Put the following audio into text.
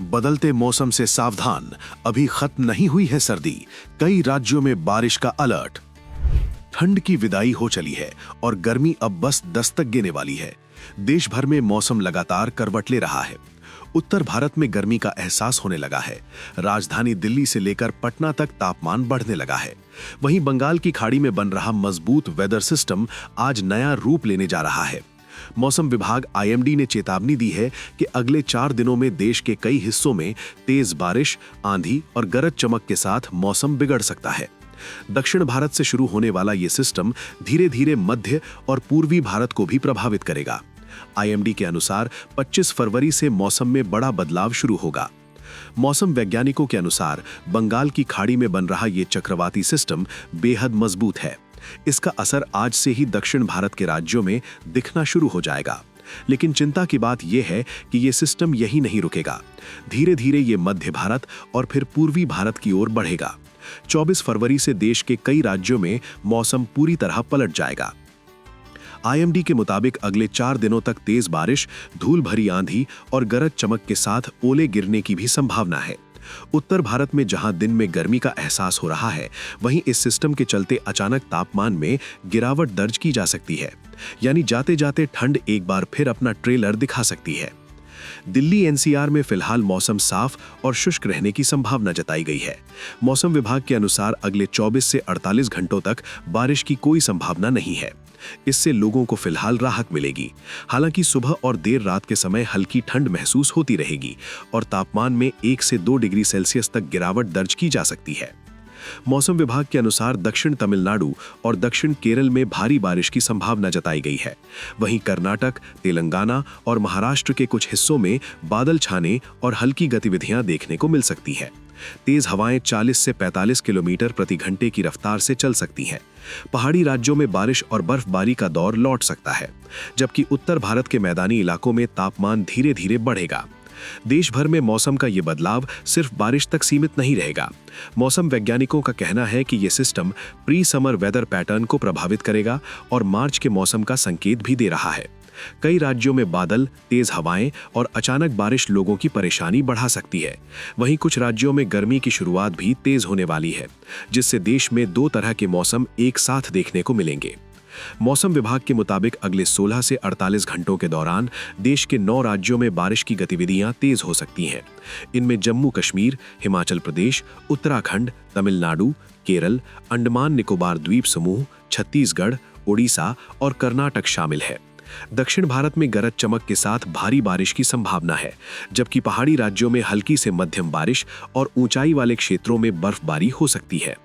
बदलते मौसम से सावधान, अभी खत्म नहीं हुई है सर्दी, कई राज्यों में बारिश का अलर्ट। ठंड की विदाई हो चली है और गर्मी अब बस दस्तक देने वाली है। देश भर में मौसम लगातार करवट ले रहा है। उत्तर भारत में गर्मी का एहसास होने लगा है। राजधानी दिल्ली से लेकर पटना तक तापमान बढ़ने लगा है। वहीं बंगाल की खाड़ी में बन रहा मजबूत वेदर सिस्टम आज नया रूप लेने जा रहा है। मौसम विभाग IMD ने चेतावनी दी है कि अगले 4 दिनों में देश के कई हिस्सों में तेज बारिश, आंधी और गरज चमक के साथ मौसम बिगड़ सकता है। दक्षिण भारत से शुरू होने वाला ये सिस्टम धीरे धीरे मध्य और पूर्वी भारत को भी प्रभावित करेगा। IMD के अनुसार 25 फरवरी से मौसम में बड़ा बदलाव शुरू होगा। मौसम वैज्ञानिकों के अनुसार बंगाल की खाड़ी में बन रहा ये चक्रवाती सिस्टम बेहद मजबूत है। इसका असर आज से ही दक्षिण भारत के राज्यों में दिखना शुरू हो जाएगा। लेकिन चिंता की बात यह है कि ये सिस्टम यही नहीं रुकेगा। धीरे धीरे ये मध्य भारत और फिर पूर्वी भारत की ओर बढ़ेगा। 24 फरवरी से देश के कई राज्यों में मौसम पूरी तरह पलट जाएगा। IMD के मुताबिक अगले 4 दिनों तक तेज बारिश, धूल भरी आंधी और गरज चमक के साथ ओले गिरने की भी संभावना है। उत्तर भारत में जहां दिन में गर्मी का एहसास हो रहा है, वहीं इस सिस्टम के चलते अचानक तापमान में गिरावट दर्ज की जा सकती है। यानी जाते जाते ठंड एक बार फिर अपना ट्रेलर दिखा सकती है। दिल्ली NCR में फिलहाल मौसम साफ और शुष्क रहने की संभावना जताई गई है। मौसम विभाग के अनुसार अगले 24 से 48 घंटों तक बारिश की कोई संभावना नहीं है। इससे लोगों को फिलहाल राहत मिलेगी। हालांकि सुबह और देर रात के समय हल्की ठंड महसूस होती रहेगी और तापमान में 1 से 2 डिग्री सेल्सियस तक गिरावट दर्ज की जा सकती है। मौसम विभाग के अनुसार दक्षिण तमिलनाडु और दक्षिण केरल में भारी बारिश की संभावना जताई गई है। वहीं कर्नाटक, तेलंगाना और महाराष्ट्र के कुछ हिस्सों में बादल छाने और हल्की गतिविधियां देखने को मिल सकती है। तेज हवाएं 40 से 45 किलोमीटर प्रति घंटे की रफ्तार से चल सकती हैं। पहाड़ी राज्यों में बारिश और बर्फबारी का दौर लौट सकता है, जबकि उत्तर भारत के मैदानी इलाकों में तापमान धीरे धीरे बढ़ेगा। देश भर में मौसम का ये बदलाव सिर्फ बारिश तक सीमित नहीं रहेगा। मौसम वैज्ञानिकों का कहना है कि ये system pre summer weather pattern को प्रभावित करेगा और मार्च के मौसम का संकेत भी दे रहा है। कई राज्यों में बादल, तेज हवाएं और अचानक बारिश लोगों की परेशानी बढ़ा सकती है। वहीं कुछ राज्यों में गर्मी की शुरुआत भी तेज होने वाली है, जिससे देश में 2 तरह के मौसम एक साथ देखने को मिलेंगे। मौसम विभाग के मुताबिक अगले 16 से 48 घंटों के दौरान देश के 9 राज्यों में बारिश की गतिविधियां तेज हो सकती हैं। इनमें जम्मू कश्मीर, हिमाचल प्रदेश, उत्तराखंड, तमिलनाडु, केरल, अंडमान निकोबार द्वीप समूह, छत्तीसगढ़, ओडिशा और कर्नाटक शामिल है। दक्षिण भारत में गरज चमक के साथ भारी बारिश की संभावना है, जबकि पहाड़ी राज्यों में हल्की से मध्यम बारिश और ऊंचाई वाले क्षेत्रों में बर्फबारी हो सकती है।